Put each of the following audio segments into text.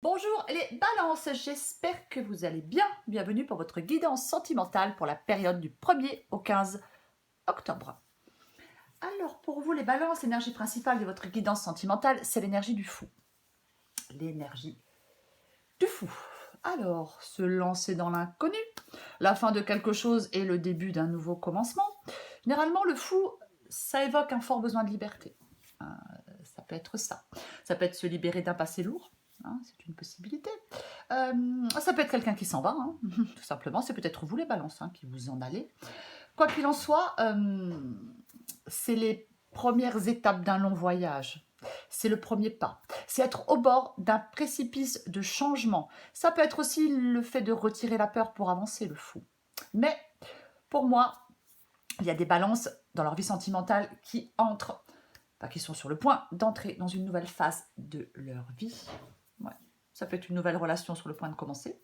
Bonjour les balances, j'espère que vous allez bien. Bienvenue pour votre guidance sentimentale pour la période du 1er au 15 octobre. Alors pour vous les balances, l'énergie principale de votre guidance sentimentale, c'est l'énergie du fou. L'énergie du fou. Alors, se lancer dans l'inconnu, la fin de quelque chose et le début d'un nouveau commencement. Généralement, le fou, ça évoque un fort besoin de liberté. Ça peut être ça. Ça peut être se libérer d'un passé lourd. C'est une possibilité. Ça peut être quelqu'un qui s'en va, tout simplement. C'est peut-être vous les balances qui vous en allez. Quoi qu'il en soit, c'est les premières étapes d'un long voyage. C'est le premier pas. C'est être au bord d'un précipice de changement. Ça peut être aussi le fait de retirer la peur pour avancer, le fou. Mais pour moi, il y a des balances dans leur vie sentimentale qui entrent, qui sont sur le point d'entrer dans une nouvelle phase de leur vie. Ouais. Ça peut être une nouvelle relation sur le point de commencer.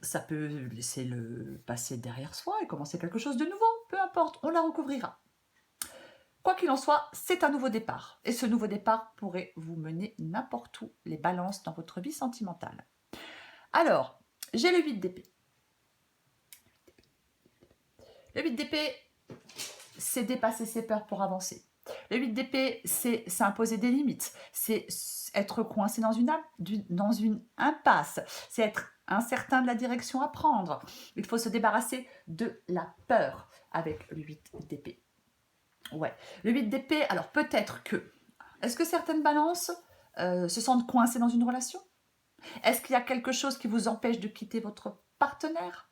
Ça peut laisser le passé derrière soi et commencer quelque chose de nouveau. Peu importe, on la recouvrira. Quoi qu'il en soit, c'est un nouveau départ. Et ce nouveau départ pourrait vous mener n'importe où, les balances dans votre vie sentimentale. Alors, j'ai le 8 d'épée. Le 8 d'épée, c'est dépasser ses peurs pour avancer. Le 8 d'épée, c'est s'imposer des limites. C'est être coincé dans une impasse. C'est être incertain de la direction à prendre. Il faut se débarrasser de la peur avec le 8 d'épée. Ouais. Le 8 d'épée, alors peut-être que... Est-ce que certaines balances se sentent coincées dans une relation? Est-ce qu'il y a quelque chose qui vous empêche de quitter votre partenaire?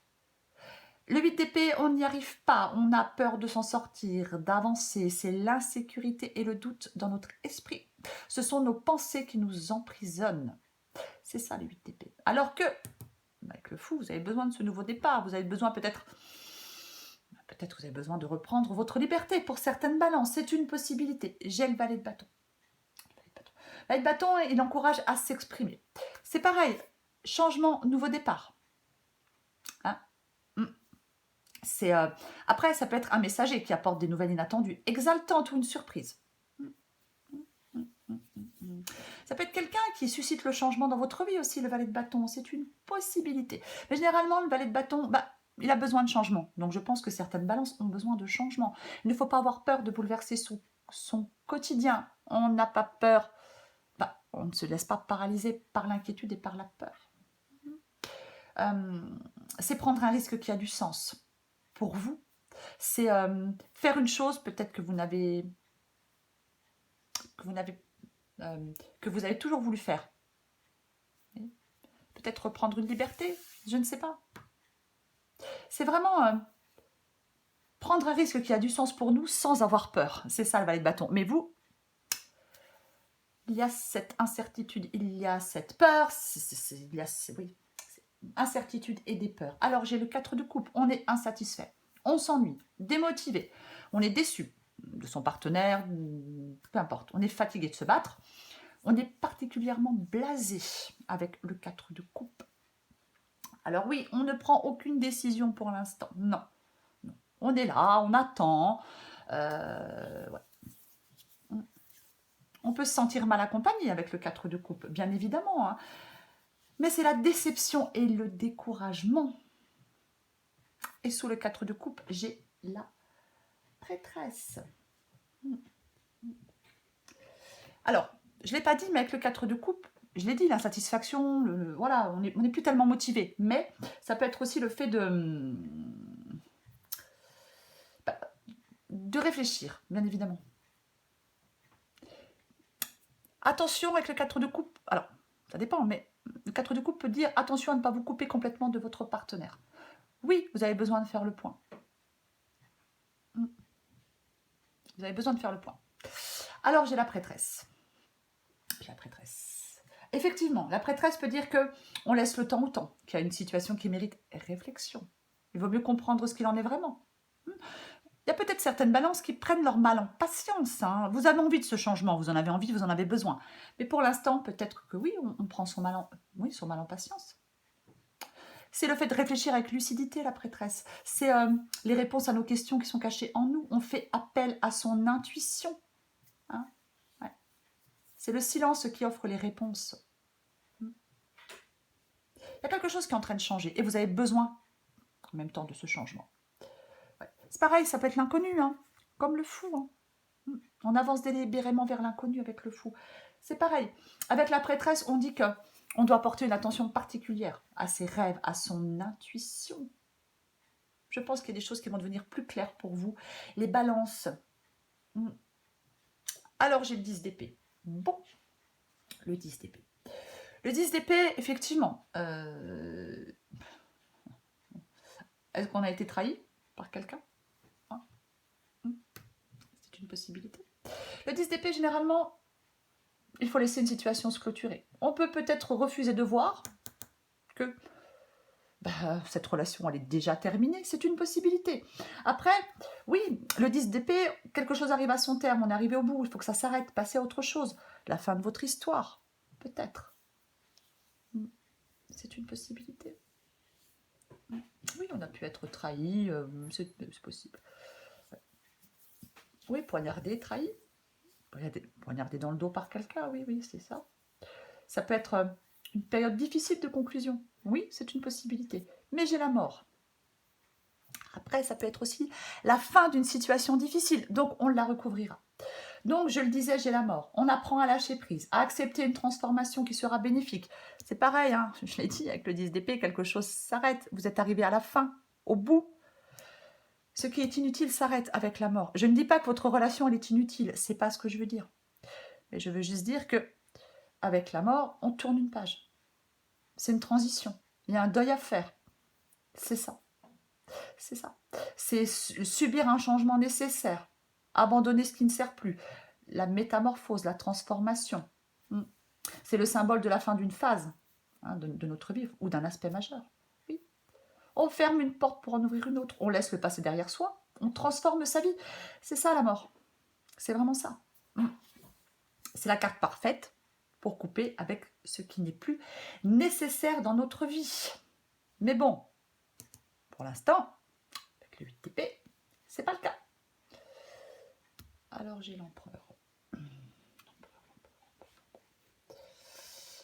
Le 8 d'épée, on n'y arrive pas, on a peur de s'en sortir, d'avancer, c'est l'insécurité et le doute dans notre esprit. Ce sont nos pensées qui nous emprisonnent. C'est ça le 8 d'épée. Alors que, avec le fou, vous avez besoin de ce nouveau départ, vous avez besoin peut-être vous avez besoin de reprendre votre liberté pour certaines balances, c'est une possibilité. J'ai le valet de bâton. Le valet de bâton, il encourage à s'exprimer. C'est pareil, changement, nouveau départ. Après, ça peut être un messager qui apporte des nouvelles inattendues, exaltantes ou une surprise. Ça peut être quelqu'un qui suscite le changement dans votre vie aussi, le valet de bâton. C'est une possibilité. Mais généralement, le valet de bâton, il a besoin de changement. Donc je pense que certaines balances ont besoin de changement. Il ne faut pas avoir peur de bouleverser son quotidien. On n'a pas peur. On ne se laisse pas paralyser par l'inquiétude et par la peur. C'est prendre un risque qui a du sens pour vous. C'est faire une chose peut-être que vous avez toujours voulu faire. Peut-être prendre une liberté, je ne sais pas. C'est vraiment prendre un risque qui a du sens pour nous sans avoir peur. C'est ça le valet de bâton. Mais vous, il y a cette incertitude, il y a cette peur, oui, incertitude et des peurs. Alors j'ai le 4 de coupe, on est insatisfait, on s'ennuie, démotivé, on est déçu de son partenaire, peu importe, on est fatigué de se battre, on est particulièrement blasé avec le 4 de coupe. Alors oui, on ne prend aucune décision pour l'instant, non. On est là, on attend, ouais. On peut se sentir mal accompagné avec le 4 de coupe, bien évidemment, mais c'est la déception et le découragement. Et sous le 4 de coupe, j'ai la prêtresse. Alors, je ne l'ai pas dit, mais avec le 4 de coupe, je l'ai dit, l'insatisfaction, voilà, on n'est plus tellement motivé. Mais ça peut être aussi le fait de réfléchir, bien évidemment. Attention avec le 4 de coupe. Alors, ça dépend, mais le 4 de coupe peut dire attention à ne pas vous couper complètement de votre partenaire. Oui, vous avez besoin de faire le point. Vous avez besoin de faire le point. Alors, j'ai la prêtresse. Effectivement, la prêtresse peut dire qu'on laisse le temps au temps, qu'il y a une situation qui mérite réflexion. Il vaut mieux comprendre ce qu'il en est vraiment. Il y a peut-être certaines balances qui prennent leur mal en patience. Vous avez envie de ce changement, vous en avez envie, vous en avez besoin. Mais pour l'instant, peut-être que oui, on prend son mal en patience. C'est le fait de réfléchir avec lucidité, la prêtresse. C'est les réponses à nos questions qui sont cachées en nous. On fait appel à son intuition. C'est le silence qui offre les réponses. Il y a quelque chose qui est en train de changer et vous avez besoin en même temps de ce changement. Ouais. C'est pareil, ça peut être l'inconnu, hein, comme le fou. Hein. On avance délibérément vers l'inconnu avec le fou. C'est pareil. Avec la prêtresse, on dit qu'on doit porter une attention particulière à ses rêves, à son intuition. Je pense qu'il y a des choses qui vont devenir plus claires pour vous. Les balances. Alors, j'ai le 10 d'épée. Bon, le 10 d'épée. Le 10 d'épée, effectivement. Est-ce qu'on a été trahi par quelqu'un? C'est une possibilité. Le 10 d'épée, généralement, il faut laisser une situation se clôturer. On peut peut-être refuser de voir que cette relation, elle est déjà terminée. C'est une possibilité. Après, oui, le 10 d'épée, quelque chose arrive à son terme. On est arrivé au bout. Il faut que ça s'arrête. Passer à autre chose. La fin de votre histoire. Peut-être. C'est une possibilité. Oui, on a pu être trahi. C'est possible. Oui, poignardé, trahi. Poignardé dans le dos par quelqu'un. Oui, c'est ça. Ça peut être une période difficile de conclusion. Oui, c'est une possibilité. Mais j'ai la mort. Après, ça peut être aussi la fin d'une situation difficile. Donc, on la recouvrira. Donc, je le disais, j'ai la mort. On apprend à lâcher prise, à accepter une transformation qui sera bénéfique. C'est pareil, hein, je l'ai dit, avec le 10 d'épée, quelque chose s'arrête. Vous êtes arrivé à la fin, au bout. Ce qui est inutile s'arrête avec la mort. Je ne dis pas que votre relation, elle est inutile. C'est pas ce que je veux dire. Mais je veux juste dire que avec la mort, on tourne une page. C'est une transition. Il y a un deuil à faire. C'est ça. C'est ça. C'est subir un changement nécessaire. Abandonner ce qui ne sert plus. La métamorphose, la transformation. C'est le symbole de la fin d'une phase de notre vie ou d'un aspect majeur. Oui. On ferme une porte pour en ouvrir une autre. On laisse le passé derrière soi. On transforme sa vie. C'est ça la mort. C'est vraiment ça. C'est la carte parfaite pour couper avec ce qui n'est plus nécessaire dans notre vie. Mais bon, pour l'instant, avec le 8 d'épée, c'est pas le cas. Alors j'ai l'empereur.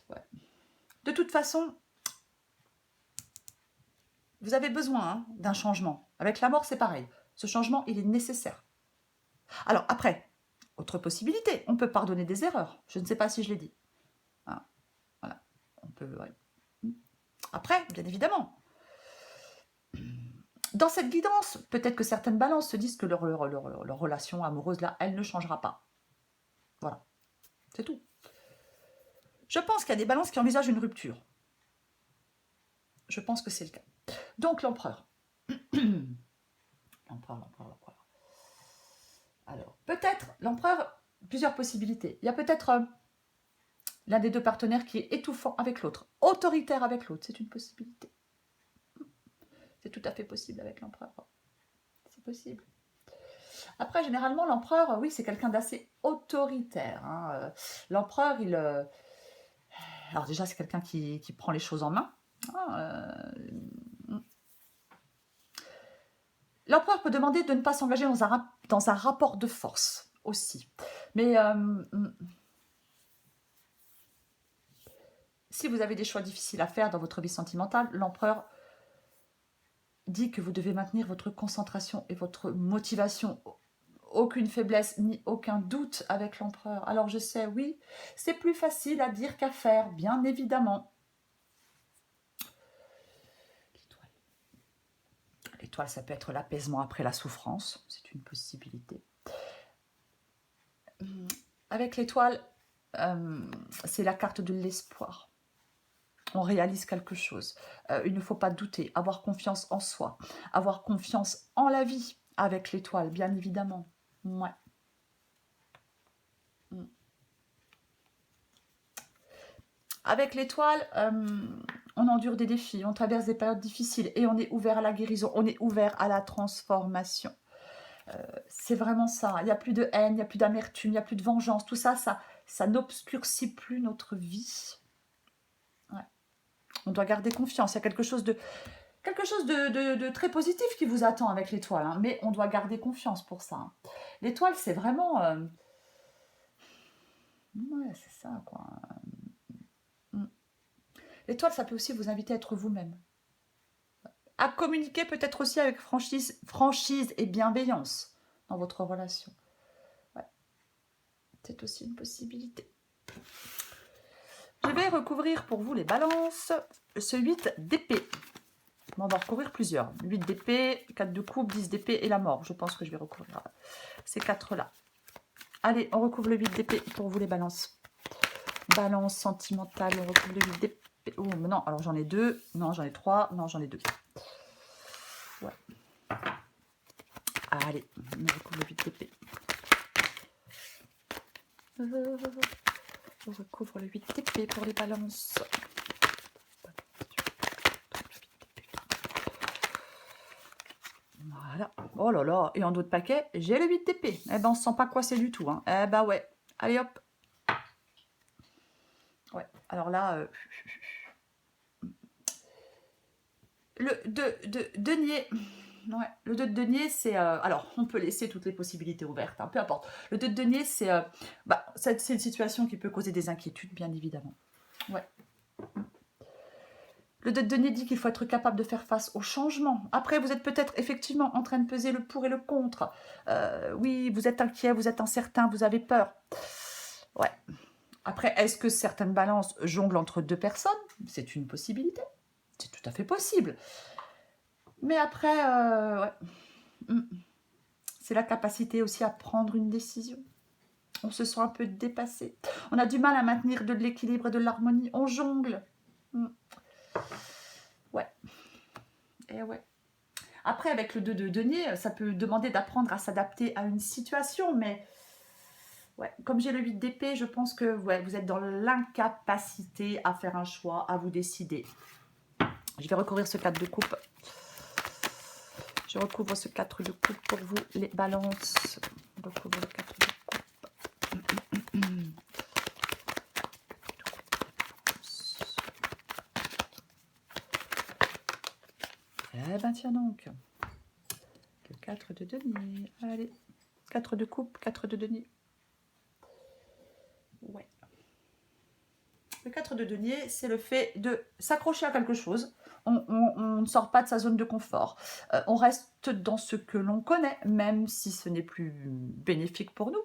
Ouais. De toute façon, vous avez besoin d'un changement. Avec la mort, c'est pareil. Ce changement, il est nécessaire. Alors après, autre possibilité, on peut pardonner des erreurs. Je ne sais pas si je l'ai dit. Voilà. On peut. Ouais. Après, bien évidemment, dans cette guidance, peut-être que certaines balances se disent que leur relation amoureuse, là, elle ne changera pas. Voilà. C'est tout. Je pense qu'il y a des balances qui envisagent une rupture. Je pense que c'est le cas. Donc, l'empereur. L'empereur. Alors, peut-être, l'empereur, plusieurs possibilités. Il y a peut-être l'un des deux partenaires qui est étouffant avec l'autre, autoritaire avec l'autre. C'est une possibilité. C'est tout à fait possible avec l'empereur. C'est possible. Après, généralement, l'empereur, oui, c'est quelqu'un d'assez autoritaire. Hein. L'empereur, il... Alors déjà, c'est quelqu'un qui prend les choses en main. L'empereur peut demander de ne pas s'engager dans un rapport de force aussi. Mais si vous avez des choix difficiles à faire dans votre vie sentimentale, l'empereur dit que vous devez maintenir votre concentration et votre motivation. Aucune faiblesse ni aucun doute avec l'empereur. Alors je sais, oui, c'est plus facile à dire qu'à faire, bien évidemment. L'étoile, ça peut être l'apaisement après la souffrance, c'est une possibilité. Avec l'étoile, c'est la carte de l'espoir. On réalise quelque chose. Il ne faut pas douter, avoir confiance en soi, avoir confiance en la vie avec l'étoile, bien évidemment. Ouais. Avec l'étoile, on endure des défis, on traverse des périodes difficiles et on est ouvert à la guérison, on est ouvert à la transformation. C'est vraiment ça. Il n'y a plus de haine, il n'y a plus d'amertume, il n'y a plus de vengeance. Tout ça, ça n'obscurcit plus notre vie. Ouais. On doit garder confiance. Il y a quelque chose de très positif qui vous attend avec l'étoile. Hein. Mais on doit garder confiance pour ça. Hein. L'étoile, c'est vraiment... Ouais, c'est ça, quoi. Mm. L'étoile, ça peut aussi vous inviter à être vous-même. À communiquer peut-être aussi avec franchise et bienveillance dans votre relation. Ouais, c'est aussi une possibilité. Je vais recouvrir pour vous les balances, ce 8 d'épée. On va en recouvrir plusieurs. 8 d'épée, 4 de coupe, 10 d'épée et la mort. Je pense que je vais recouvrir ces 4-là. Allez, on recouvre le 8 d'épée pour vous les balances. Balance sentimentale, on recouvre le 8 d'épée. Oh, mais non, alors j'en ai 2. Non, j'en ai 3. Non, j'en ai 2. Ouais. Allez, on recouvre le 8 d'épée. On recouvre le 8 d'épée pour les balances. Voilà. Oh là là. Et en d'autres paquets, j'ai le 8 d'épée. Eh ben, on se sent pas coincé du tout. Hein. Eh ben ouais. Allez hop. Ouais. Alors là, le 2 de denier. Ouais. Le 2 de denier, c'est... alors, on peut laisser toutes les possibilités ouvertes. Hein, peu importe. Le 2 de denier, c'est... c'est une situation qui peut causer des inquiétudes, bien évidemment. Ouais. Le 2 de denier dit qu'il faut être capable de faire face au changement. Après, vous êtes peut-être effectivement en train de peser le pour et le contre. Oui, vous êtes inquiet, vous êtes incertain, vous avez peur. Ouais. Après, est-ce que certaines balances jonglent entre deux personnes? C'est une possibilité. C'est tout à fait possible. Mais après, ouais. C'est la capacité aussi à prendre une décision. On se sent un peu dépassé. On a du mal à maintenir de l'équilibre et de l'harmonie. On jongle. Ouais. Et ouais. Après, avec le 2 de denier, ça peut demander d'apprendre à s'adapter à une situation, mais ouais, comme j'ai le 8 d'épée, je pense que ouais, vous êtes dans l'incapacité à faire un choix, à vous décider. Je vais recouvrir ce 4 de coupe. Je recouvre ce 4 de coupe pour vous, les balances. Je recouvre le 4 de coupe. Eh ben tiens donc. Le 4 de denier. Allez. 4 de coupe, 4 de denier. Ouais. Le 4 de denier, c'est le fait de s'accrocher à quelque chose. On ne sort pas de sa zone de confort. On reste dans ce que l'on connaît, même si ce n'est plus bénéfique pour nous,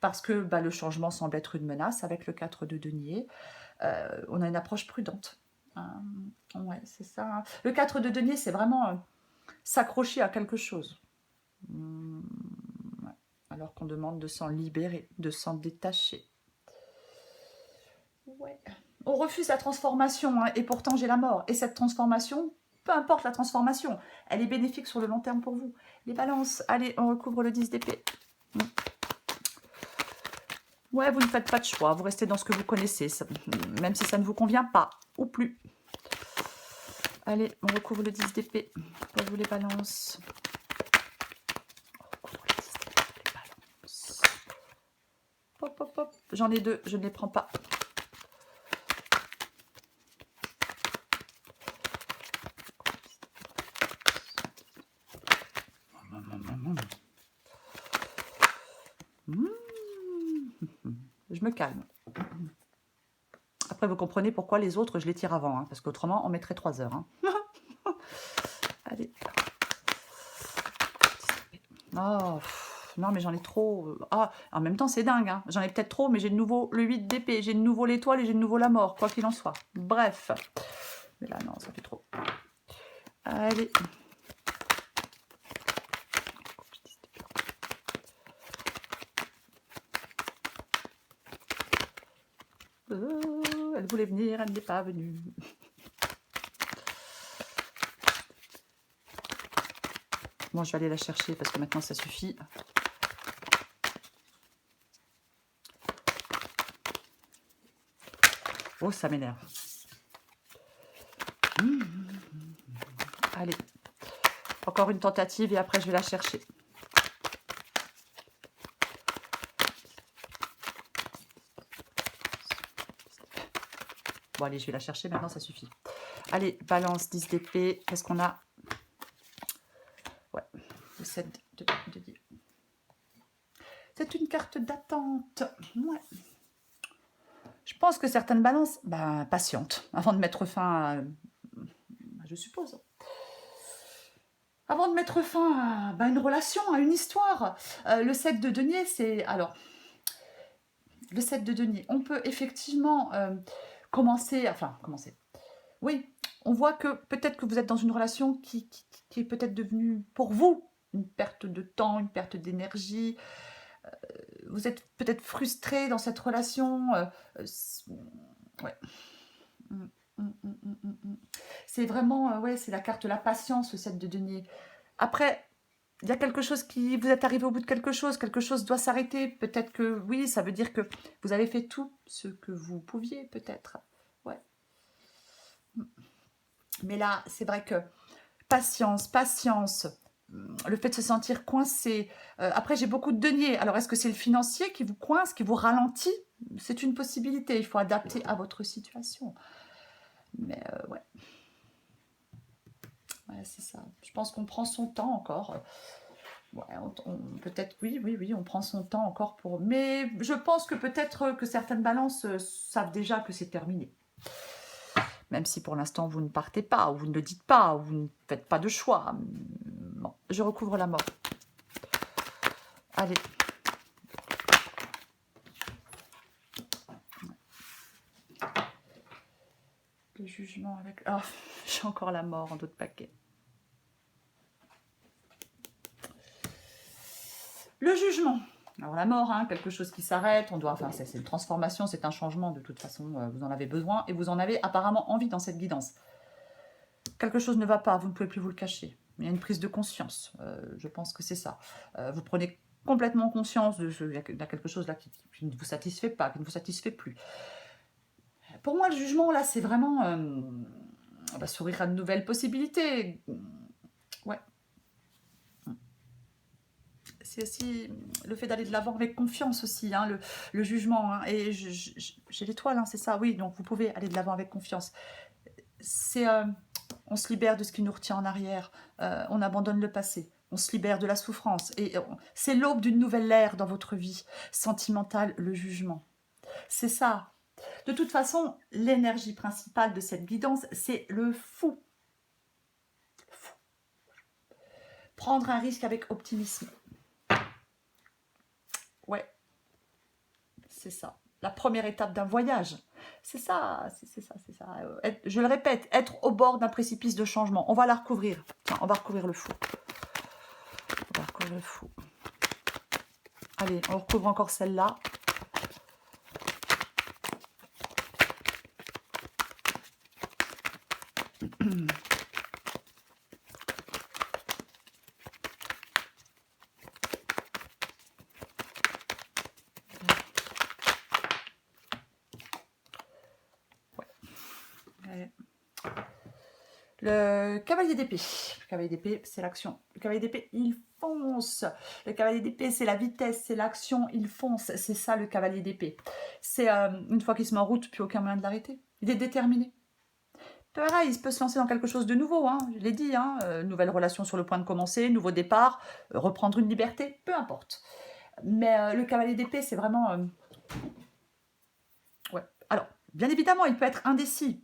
parce que le changement semble être une menace avec le 4 de denier. On a une approche prudente. Ouais, c'est ça. Le 4 de denier, c'est vraiment s'accrocher à quelque chose. Ouais. Alors qu'on demande de s'en libérer, de s'en détacher. Ouais. On refuse la transformation, hein, et pourtant j'ai la mort. Et cette transformation, peu importe la transformation, elle est bénéfique sur le long terme pour vous. Les balances, allez, on recouvre le 10 d'épée. Ouais, vous ne faites pas de choix, vous restez dans ce que vous connaissez, même si ça ne vous convient pas, ou plus. Allez, on recouvre le 10 d'épée pour vous les balances. On recouvre le 10 d'épée pour les balances. Hop, hop, hop. J'en ai 2, je ne les prends pas. Je me calme. Après, vous comprenez pourquoi les autres, je les tire avant, hein, parce qu'autrement, on mettrait 3 heures. Hein. Allez. Oh, non, mais j'en ai trop. Ah, en même temps, c'est dingue. Hein. J'en ai peut-être trop, mais j'ai de nouveau le 8 d'épée, j'ai de nouveau l'étoile et j'ai de nouveau la mort, quoi qu'il en soit. Bref. Mais là, non, ça fait trop. Allez. Elle voulait venir, elle n'est pas venue. Bon, je vais aller la chercher parce que maintenant ça suffit. Oh, ça m'énerve. Allez. Encore une tentative et après je vais la chercher. Bon, allez, je vais la chercher. Maintenant, ça suffit. Allez, balance 10 d'épée. Qu'est-ce qu'on a? Ouais, le 7 de dés. C'est une carte d'attente. Ouais. pense que certaines balances, patientent avant de mettre fin à... Je suppose. Avant de mettre fin à une relation, à une histoire. Le 7 de denier, c'est... Alors, le 7 de denier, on peut effectivement commencer... Oui, on voit que peut-être que vous êtes dans une relation qui est peut-être devenue pour vous une perte de temps, une perte d'énergie. Vous êtes peut-être frustré dans cette relation. Ouais. Mm, mm, mm, mm, mm, mm. C'est vraiment, ouais, c'est la carte de la patience, le 7 de denier. Après, il y a quelque chose qui... Vous êtes arrivé au bout de quelque chose doit s'arrêter. Peut-être que, oui, ça veut dire que vous avez fait tout ce que vous pouviez, peut-être. Ouais. Mais là, c'est vrai que patience, le fait de se sentir coincé. Après, j'ai beaucoup de deniers. Alors, est-ce que c'est le financier qui vous coince, qui vous ralentit? C'est une possibilité. Il faut adapter à votre situation. Mais ouais. Ouais, c'est ça. Je pense qu'on prend son temps encore. Ouais, peut-être, oui, on prend son temps encore pour... Mais je pense que peut-être que certaines balances savent déjà que c'est terminé. Même si pour l'instant vous ne partez pas, ou vous ne le dites pas, ou vous ne faites pas de choix. Bon, je recouvre la mort. Allez. Le jugement avec... Oh, j'ai encore la mort en d'autres paquets. Le jugement. Alors la mort, hein, quelque chose qui s'arrête, on doit... Enfin, c'est une transformation, c'est un changement, de toute façon, vous en avez besoin, et vous en avez apparemment envie dans cette guidance. Quelque chose ne va pas, vous ne pouvez plus vous le cacher. Il y a une prise de conscience, je pense que c'est ça. Vous prenez complètement conscience il y a quelque chose là qui ne vous satisfait pas, qui ne vous satisfait plus. Pour moi, le jugement, là, c'est vraiment... on va s'ouvrir à de nouvelles possibilités. Ouais. C'est aussi le fait d'aller de l'avant avec confiance aussi, hein, le jugement. Hein, et j'ai l'étoile, hein, c'est ça, oui, donc vous pouvez aller de l'avant avec confiance. C'est... on se libère de ce qui nous retient en arrière, on abandonne le passé, on se libère de la souffrance. Et c'est l'aube d'une nouvelle ère dans votre vie sentimentale, le jugement. C'est ça. De toute façon, l'énergie principale de cette guidance, c'est le fou. Prendre un risque avec optimisme. Ouais, c'est ça. La première étape d'un voyage. C'est ça, c'est ça, c'est ça. Je le répète, être au bord d'un précipice de changement. On va la recouvrir. Tiens, on va recouvrir le fou. On va recouvrir le fou. Allez, on recouvre encore celle-là. Le cavalier d'épée. Le cavalier d'épée, c'est l'action. Le cavalier d'épée, il fonce. Le cavalier d'épée, c'est la vitesse, c'est l'action, il fonce. C'est ça, le cavalier d'épée. C'est une fois qu'il se met en route, plus aucun moyen de l'arrêter. Il est déterminé. Pareil, il peut se lancer dans quelque chose de nouveau, hein, je l'ai dit, hein, nouvelle relation sur le point de commencer, nouveau départ, reprendre une liberté, peu importe. Mais le cavalier d'épée, c'est vraiment... Ouais. Alors, bien évidemment, il peut être indécis.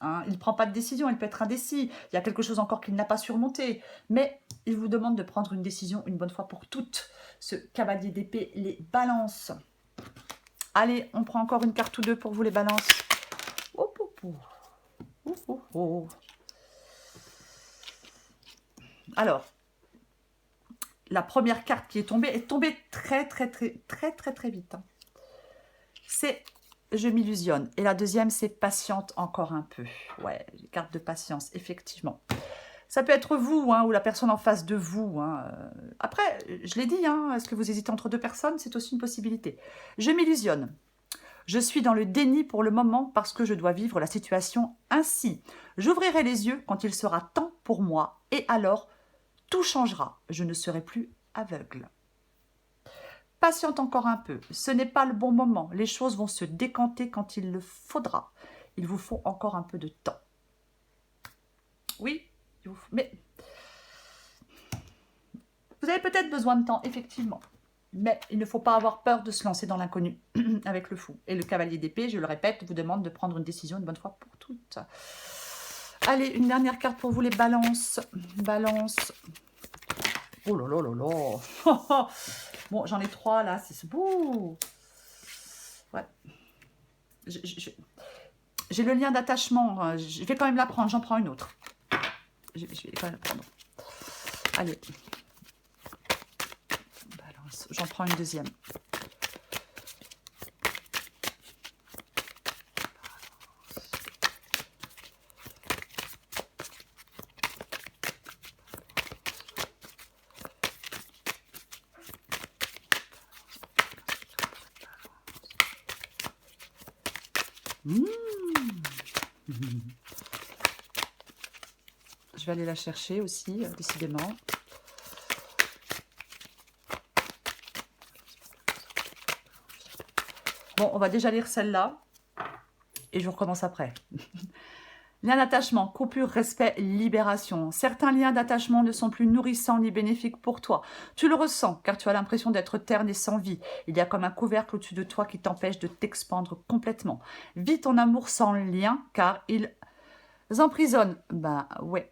Hein, il ne prend pas de décision, il peut être indécis. Il y a quelque chose encore qu'il n'a pas surmonté. Mais il vous demande de prendre une décision une bonne fois pour toutes. Ce cavalier d'épée les balance. Allez, on prend encore une carte ou deux pour vous les balances. Oh, oh, oh. Oh, oh, oh. Alors, la première carte qui est tombée très vite. Hein. C'est je m'illusionne. Et la deuxième, c'est patiente encore un peu. Ouais, carte de patience, effectivement. Ça peut être vous, hein, ou la personne en face de vous. Hein. Après, je l'ai dit, hein, est-ce que vous hésitez entre deux personnes? C'est aussi une possibilité. Je m'illusionne. Je suis dans le déni pour le moment parce que je dois vivre la situation ainsi. J'ouvrirai les yeux quand il sera temps pour moi et alors tout changera. Je ne serai plus aveugle. Patiente encore un peu. Ce n'est pas le bon moment. Les choses vont se décanter quand il le faudra. Il vous faut encore un peu de temps. Oui, mais vous avez peut-être besoin de temps, effectivement. Mais il ne faut pas avoir peur de se lancer dans l'inconnu avec le fou. Et le cavalier d'épée, je le répète, vous demande de prendre une décision une bonne fois pour toutes. Allez, une dernière carte pour vous, les balances. Balance. Oh là là là là. Bon, j'en ai 3 là, c'est beau. Ouais. J'ai le lien d'attachement. Je vais quand même la prendre, j'en prends une autre. Je vais quand même la prendre. Allez. Balance. J'en prends une deuxième. Je vais aller la chercher aussi, décidément. Bon, on va déjà lire celle-là. Et je recommence après. Lien d'attachement, coupure, respect, libération. Certains liens d'attachement ne sont plus nourrissants ni bénéfiques pour toi. Tu le ressens car tu as l'impression d'être terne et sans vie. Il y a comme un couvercle au-dessus de toi qui t'empêche de t'expandre complètement. Vis ton amour sans lien car ils emprisonnent. Ben ouais.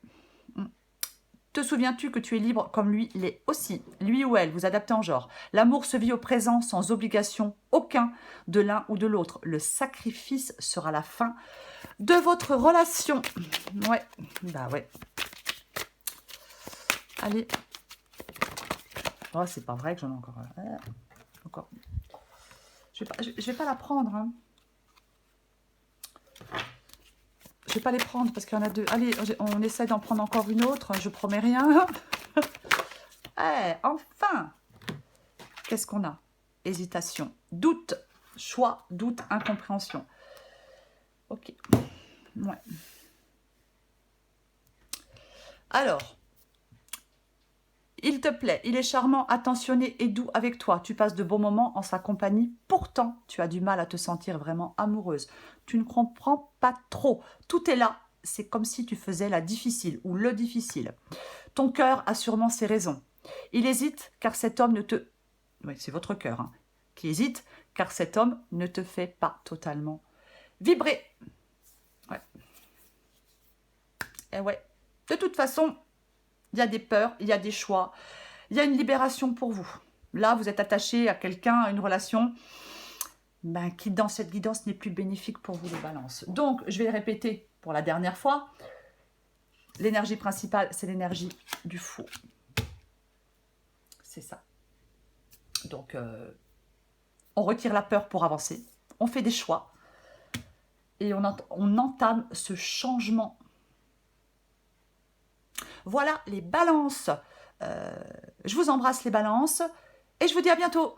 Te souviens-tu que tu es libre comme lui l'est aussi? Lui ou elle, vous adaptez en genre. L'amour se vit au présent sans obligation aucun de l'un ou de l'autre. Le sacrifice sera la fin de votre relation. Ouais, bah ouais. Allez. Oh, c'est pas vrai que j'en ai encore. Encore. Je vais pas la prendre. Hein. Je vais pas les prendre parce qu'il y en a 2. Allez, on essaie d'en prendre encore une autre. Je promets rien. Enfin. Qu'est-ce qu'on a? Hésitation, doute, choix, doute, incompréhension. Ok. Ouais. Alors, il te plaît, il est charmant, attentionné et doux avec toi. Tu passes de bons moments en sa compagnie. Pourtant, tu as du mal à te sentir vraiment amoureuse. Tu ne comprends pas trop. Tout est là. C'est comme si tu faisais la difficile ou le difficile. Ton cœur a sûrement ses raisons. Il hésite car cet homme ne te... Oui, c'est votre cœur hein, qui hésite car cet homme ne te fait pas totalement vibrer. Ouais. Et ouais. De toute façon, il y a des peurs, il y a des choix, il y a une libération pour vous. Là, vous êtes attaché à quelqu'un, à une relation qui, dans cette guidance, n'est plus bénéfique pour vous, les balances. Donc, je vais répéter pour la dernière fois. L'énergie principale, c'est l'énergie du fou. C'est ça. Donc, on retire la peur pour avancer. On fait des choix. Et on entame ce changement. Voilà les balances. Je vous embrasse les balances. Et je vous dis à bientôt.